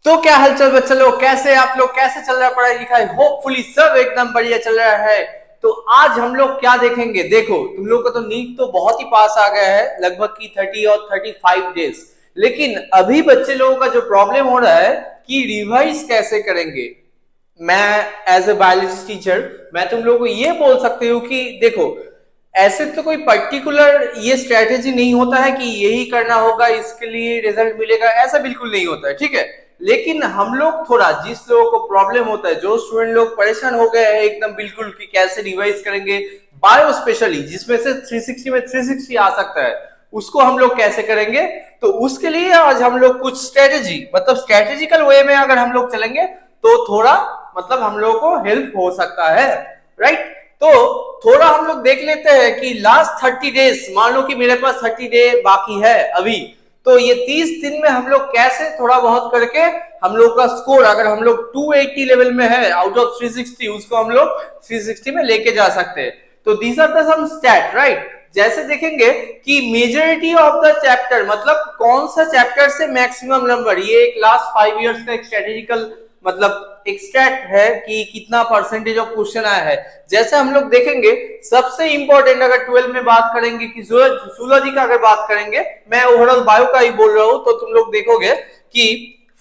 तो क्या हालचाल बच्चे लोग, कैसे आप लोग, कैसे चल रहा है पढ़ाई लिखाई? होपफुली सब एकदम बढ़िया चल रहा है। तो आज हम लोग क्या देखेंगे? देखो, तुम लोग का तो नीट तो बहुत ही पास आ गया है, लगभग की 30 और 35 डेज। लेकिन अभी बच्चे लोगों का जो प्रॉब्लम हो रहा है कि रिवाइज कैसे करेंगे। मैं एज ए बायोलॉजी टीचर मैं तुम लोगों को ये बोल सकती हूँ कि देखो, ऐसे तो कोई पर्टिकुलर ये स्ट्रेटेजी नहीं होता है कि यही करना होगा, इसके लिए रिजल्ट मिलेगा, ऐसा बिल्कुल नहीं होता है, ठीक है। लेकिन हम लोग थोड़ा, जिस लोगों को प्रॉब्लम होता है, जो स्टूडेंट लोग परेशान हो गए हैं एकदम बिल्कुल कि कैसे रिवाइज करेंगे, बायो स्पेशली जिसमें से 360 में 360 आ सकता है, उसको हम लोग कैसे करेंगे। तो उसके लिए आज हम लोग कुछ स्ट्रेटेजी, मतलब स्ट्रेटेजिकल वे में अगर हम लोग चलेंगे तो थोड़ा मतलब हम लोगों को हेल्प हो सकता है, राइट। तो थोड़ा हम लोग देख लेते हैं कि लास्ट 30 डेज, मान लो कि मेरे पास 30 डे बाकी है अभी, तो ये 30 दिन में हम लोग कैसे थोड़ा बहुत करके हम लोग का स्कोर, अगर हम लोग 280 लेवल में है आउट ऑफ 360, उसको हम लोग 360 में लेके जा सकते हैं। तो these are the some stat, right. जैसे देखेंगे कि मेजोरिटी ऑफ द चैप्टर, मतलब कौन सा चैप्टर से मैक्सिमम नंबर, ये एक लास्ट 5 इयर्स का एक स्ट्रेटेजिकल मतलब एक स्टैट है कि कितना परसेंटेज ऑफ क्वेश्चन आया है। जैसे हम लोग देखेंगे सबसे इंपॉर्टेंट, अगर 12 में बात करेंगे कि जूलॉजी का अगर बात करेंगे, मैं ओवरऑल बायो का ही बोल रहा हूं, तो तुम लोग देखोगे कि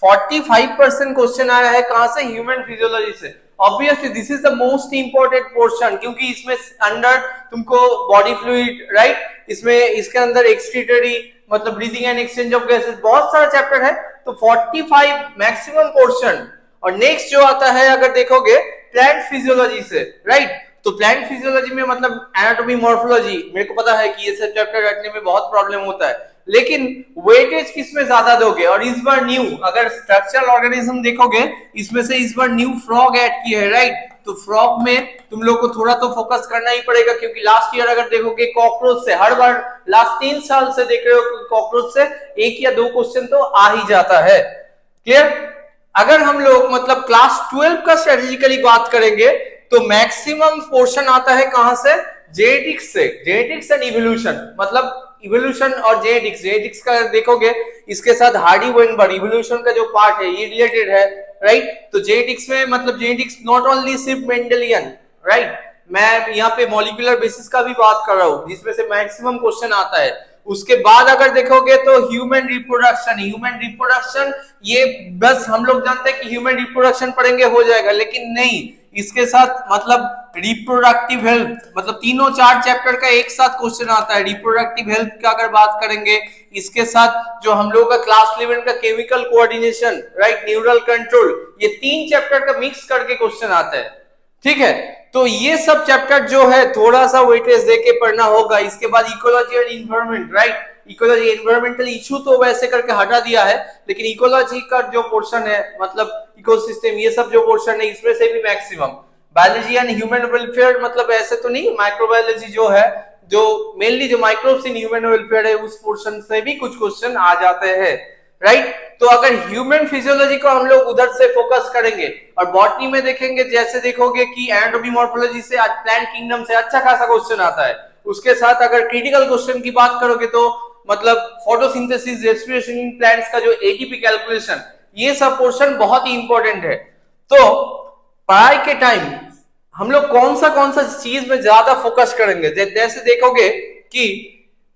45% क्वेश्चन आया है कहां से? ह्यूमन फिजियोलॉजी से। Obviously this is the most important portion, क्योंकि इसमें अंदर तुमको बॉडी फ्लूइड, राइट, इसमें इसके अंदर एक्सक्रीटरी मतलब breathing and exchange of gases, बहुत सारा चैप्टर है। तो 45 मैक्सिमम पोर्शन। और नेक्स्ट जो आता है अगर देखोगे प्लांट फिजियोलॉजी से, राइट। तो प्लांट फिजियोलॉजी में मतलब एनाटॉमी मॉर्फोलॉजी, मेरे को पता है कि ये सब चैप्टर रटने में बहुत प्रॉब्लम होता है, लेकिन वेटेज किसमें ज्यादा दोगे? और इस बार न्यू अगर स्ट्रक्चरल ऑर्गेनिज्म देखोगे, इसमें से इस बार न्यू फ्रॉग ऐड की है, राइट। तो फ्रॉग में तुम लोग को थोड़ा तो फोकस करना ही पड़ेगा, क्योंकि लास्ट ईयर अगर देखोगे कॉकरोच से, हर बार लास्ट 3 साल से देख रहे हो कॉकरोच से एक या दो क्वेश्चन तो आ ही जाता है। क्लियर? अगर हम लोग मतलब क्लास 12 का स्ट्रेटेजिकली बात करेंगे तो मैक्सिमम पोर्शन आता है कहां से? जेनेटिक्स से। जेनेटिक्स एंड इवोल्यूशन, मतलब इवोल्यूशन और जेनेटिक्स। जेनेटिक्स का देखोगे इसके साथ हार्डी वेनबर्ग इवोल्यूशन का जो पार्ट है ये रिलेटेड है, राइट। तो जेनेटिक्स में मतलब जेनेटिक्स नॉट ओनली सिर्फ मेंडेलियन, राइट, मैं यहाँ पे मॉलिक्यूलर बेसिस का भी बात कर रहा हूँ जिसमें से मैक्सिमम क्वेश्चन आता है। उसके बाद अगर देखोगे तो ह्यूमन रिप्रोडक्शन। ह्यूमन रिप्रोडक्शन ये बस हम लोग जानते हैं कि ह्यूमन रिप्रोडक्शन पढ़ेंगे हो जाएगा, लेकिन नहीं, इसके साथ मतलब रिप्रोडक्टिव हेल्थ, मतलब तीनों 4 चैप्टर का एक साथ क्वेश्चन आता है। रिप्रोडक्टिव हेल्थ का अगर बात करेंगे, इसके साथ जो हम लोग का क्लास 11 का chemical coordination, right, neural control, ये 3 चैप्टर का मिक्स करके क्वेश्चन आता है, ठीक है। तो ये सब चैप्टर जो है थोड़ा सा वेटेज देके पढ़ना होगा। इसके बाद ecology and environment, right. Ecology environmental issue तो वैसे करके हटा दिया है, लेकिन इकोलॉजी का जो पोर्शन है मतलब इकोसिस्टम, ये सब जो पोर्शन है इसमें से भी maximum. Biology and human welfare, मतलब ऐसे तो नहीं, माइक्रोबायोलॉजी जो है, जो मेनली जो माइक्रोब्स इन ह्यूमन वेलफेयर है, उस पोर्शन से भी कुछ क्वेश्चन आ जाते हैं, राइट। तो अगर ह्यूमन फिजियोलॉजी को हम लोग उधर से फोकस करेंगे, और बॉटनी में देखेंगे, जैसे देखोगे कि एनाटॉमी मॉर्फोलॉजी से प्लांट किंगडम से अच्छा खासा क्वेश्चन आता है। उसके साथ अगर क्रिटिकल क्वेश्चन की बात करोगे तो मतलब फोटोसिंथेसिस, रेस्पिरेशन इन प्लांट्स का जो एटीपी कैलकुलेशन, ये सब पोर्शन बहुत ही इंपॉर्टेंट है। तो पढ़ाई के टाइम हम लोग कौन सा चीज में ज्यादा फोकस करेंगे? जैसे देखोगे कि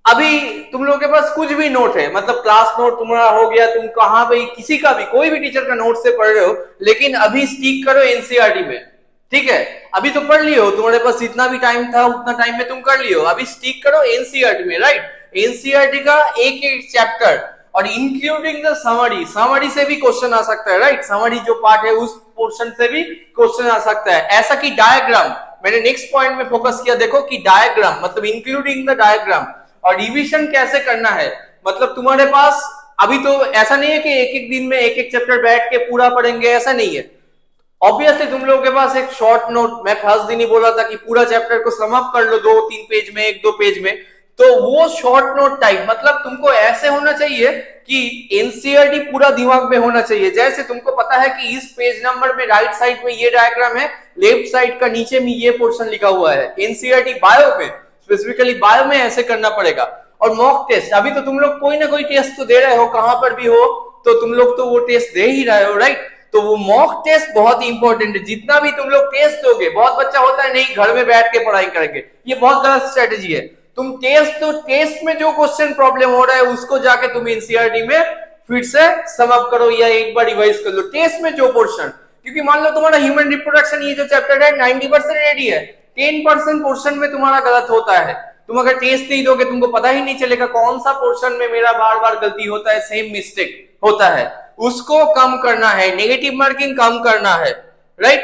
अभी तुम लोगों के पास कुछ भी नोट है, मतलब क्लास नोट तुम्हारा हो गया, तुम कहां पे किसी का भी कोई भी टीचर का नोट से पढ़ रहे हो, लेकिन अभी स्टिक करो एनसीईआरटी में, ठीक है। अभी तो पढ़ लियो, तुम्हारे पास जितना भी टाइम था उतना टाइम में तुम कर लियो, अभी स्टिक करो एनसीईआरटी में, राइट। एनसीईआरटी का एक एक चैप्टर और इंक्लूडिंग द समरी, समरी से भी क्वेश्चन आ सकता है, राइट। समरी जो पार्ट है उस पोर्शन से भी क्वेश्चन आ सकता है। ऐसा कि डायग्राम, मैंने नेक्स्ट पॉइंट में फोकस किया, देखो कि डायग्राम मतलब इंक्लूडिंग द डायग्राम। और रिवीजन कैसे करना है, मतलब तुम्हारे पास अभी तो ऐसा नहीं है कि एक एक दिन में एक एक चैप्टर बैठ के पूरा पढ़ेंगे, ऐसा नहीं है। ऑब्वियसली तुम लोगों के पास एक शॉर्ट नोट, मैं फर्स्ट दिन ही बोला था कि पूरा चैप्टर को सम अप कर लो 2-3 पेज में, 1-2 पेज में, तो वो शॉर्ट नोट टाइप, मतलब तुमको ऐसे होना चाहिए कि एनसीईआरटी पूरा दिमाग में होना चाहिए। जैसे तुमको पता है कि इस पेज नंबर में राइट साइड में ये डायग्राम है, लेफ्ट साइड का नीचे में ये पोर्शन लिखा हुआ है। एनसीईआरटी बायो में, स्पेसिफिकली बायो में ऐसे करना पड़ेगा। और मॉक टेस्ट, अभी तो तुम लोग कोई ना कोई टेस्ट तो दे रहे हो, कहां पर भी हो, तो तुम लोग तो वो टेस्ट दे ही रहे हो, राइट? तो वो मॉक टेस्ट बहुत ही इंपॉर्टेंट है। जितना भी तुम लोग टेस्ट दोगे, बहुत बच्चा होता है नहीं घर में बैठ के पढ़ाई करेंगे, ये बहुत गलत स्ट्रेटेजी है। तुम टेस्ट तो टेस्ट में जो क्वेश्चन प्रॉब्लम हो रहा है उसको जाके तुम एनसीईआरटी में फिर से सम अप करो या एक बार रिवाइज कर लो टेस्ट में जो पोर्शन। क्योंकि मान लो तुम्हारा ह्यूमन रिप्रोडक्शन ये जो चैप्टर है 90% रेडी है, 10% पोर्शन में तुम्हारा गलत होता है। तुम अगर टेस्ट नहीं दोगे तुमको पता ही नहीं चलेगा कौन सा पोर्शन में मेरा बार बार गलती होता है, सेम मिस्टेक होता है, उसको कम करना है, नेगेटिव मार्किंग कम करना है, राइट?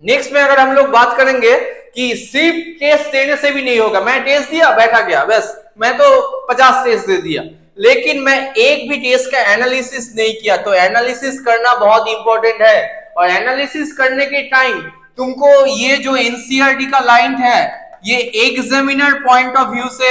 नेक्स्ट में अगर हम लोग बात करेंगे कि सिर्फ टेस्ट देने से भी नहीं होगा। मैं टेस्ट दिया बैठा गया बस, मैं तो 50 टेस्ट दे दिया, लेकिन मैं एक भी टेस्ट का एनालिसिस नहीं किया। तो एनालिसिस करना बहुत इंपॉर्टेंट है, और एनालिसिस करने के टाइम तुमको ये जो एनसीईआरटी का लाइन है ये एग्जामिनर पॉइंट ऑफ व्यू से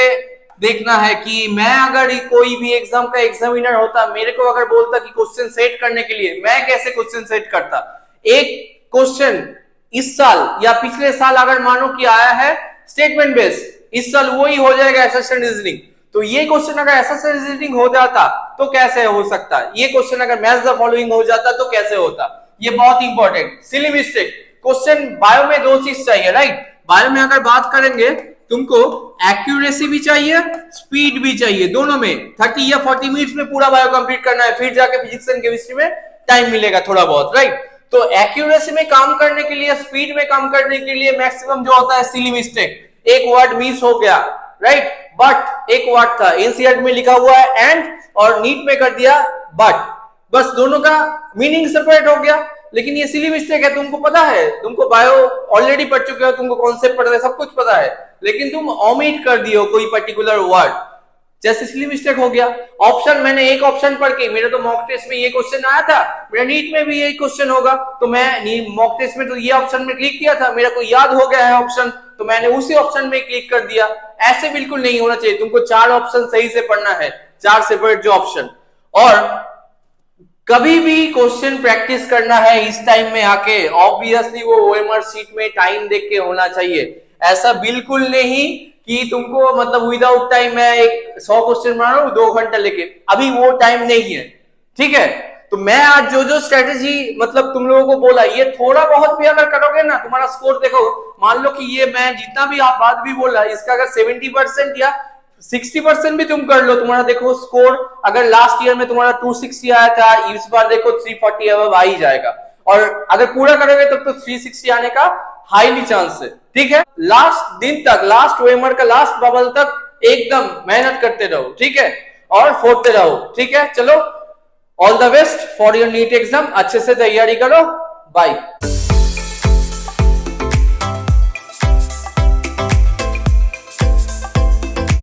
देखना है। कि मैं अगर कोई भी एग्जाम का एग्जामिनर होता, मेरे को अगर बोलता कि क्वेश्चन सेट करने के लिए, मैं कैसे क्वेश्चन सेट करता। एक क्वेश्चन इस साल या पिछले साल अगर मानो कि आया है स्टेटमेंट बेस्ड, इस साल वही हो जाएगा एसेशन रीजनिंग, तो ये क्वेश्चन अगर एसेशन रीजनिंग हो जाता तो कैसे हो सकता, ये क्वेश्चन अगर मैच द फॉलोइंग हो जाता तो कैसे होता। ये बहुत important. Silly mistake question, bio में दो चीज चाहिए, राइट? बायो में अगर बात करेंगे तुमको एक्यूरेसी भी चाहिए, स्पीड भी चाहिए, दोनों में 30 या 40 मिनट्स में पूरा बायो कंप्लीट करना है, फिर जाके फिजिक्स एंड केमिस्ट्री में टाइम मिलेगा थोड़ा बहुत, राइट? तो एक्यूरेसी में काम करने के लिए, स्पीड में काम करने के लिए मैक्सिमम जो होता है सिली मिस्टेक, एक वर्ड मिस हो गया, राइट? बट एक वर्ड था, एनसीईआरटी में लिखा हुआ है एंड, और नीट में कर दिया बट, बस दोनों का मीनिंग सेपरेट हो गया। लेकिन ये सिली मिस्टेक है, तुमको पता है, तुमको बायो ऑलरेडी पढ़ चुके हो, तुमको कॉन्सेप्ट पता है, सब कुछ पता है, लेकिन तुम ओमिट कर दियो कोई पर्टिकुलर वर्ड, जैसे सिली मिस्टेक हो गया। ऑप्शन, मैंने एक ऑप्शन पढ़ के, मेरे तो मॉक टेस्ट में ये क्वेश्चन आया था, मेरा नीट में भी यही क्वेश्चन होगा, तो मैं मॉक टेस्ट में तो ये ऑप्शन में क्लिक किया था, मेरा को याद हो गया है ऑप्शन, तो मैंने उसी ऑप्शन में क्लिक कर दिया। ऐसे बिल्कुल नहीं होना चाहिए, तुमको 4 ऑप्शन सही से पढ़ना है, 4 सेपरेट जो ऑप्शन। और कभी भी क्वेश्चन प्रैक्टिस करना है इस टाइम में आके, ऑब्वियसली वो ओएमआर शीट में टाइम देख के होना चाहिए। ऐसा बिल्कुल नहीं कि तुमको मतलब विदाउट टाइम मैं एक 100 क्वेश्चन बना रहा हूं 2 घंटा लेके, अभी वो टाइम नहीं है, ठीक है? तो मैं आज जो स्ट्रेटेजी मतलब तुम लोगों को बोला, ये थोड़ा बहुत भी अगर करोगे ना, तुम्हारा स्कोर देखो, मान लो कि ये मैं जितना भी आप बात भी बोला, इसका अगर 70% या 60% भी तुम कर लो, तुम्हारा देखो स्कोर, अगर लास्ट ईयर में तुम्हारा 260 आया था, इस बार देखो 340 अब आ ही जाएगा। और अगर पूरा करोगे तब तो 360 आने का हाईली चांस है, ठीक है? लास्ट दिन तक, लास्ट ओएमआर का लास्ट बबल तक एकदम मेहनत करते रहो, ठीक है? और फोड़ते रहो, ठीक है? चलो, all the best for your NEET exam, अच्छे से तैयारी करो, बाय।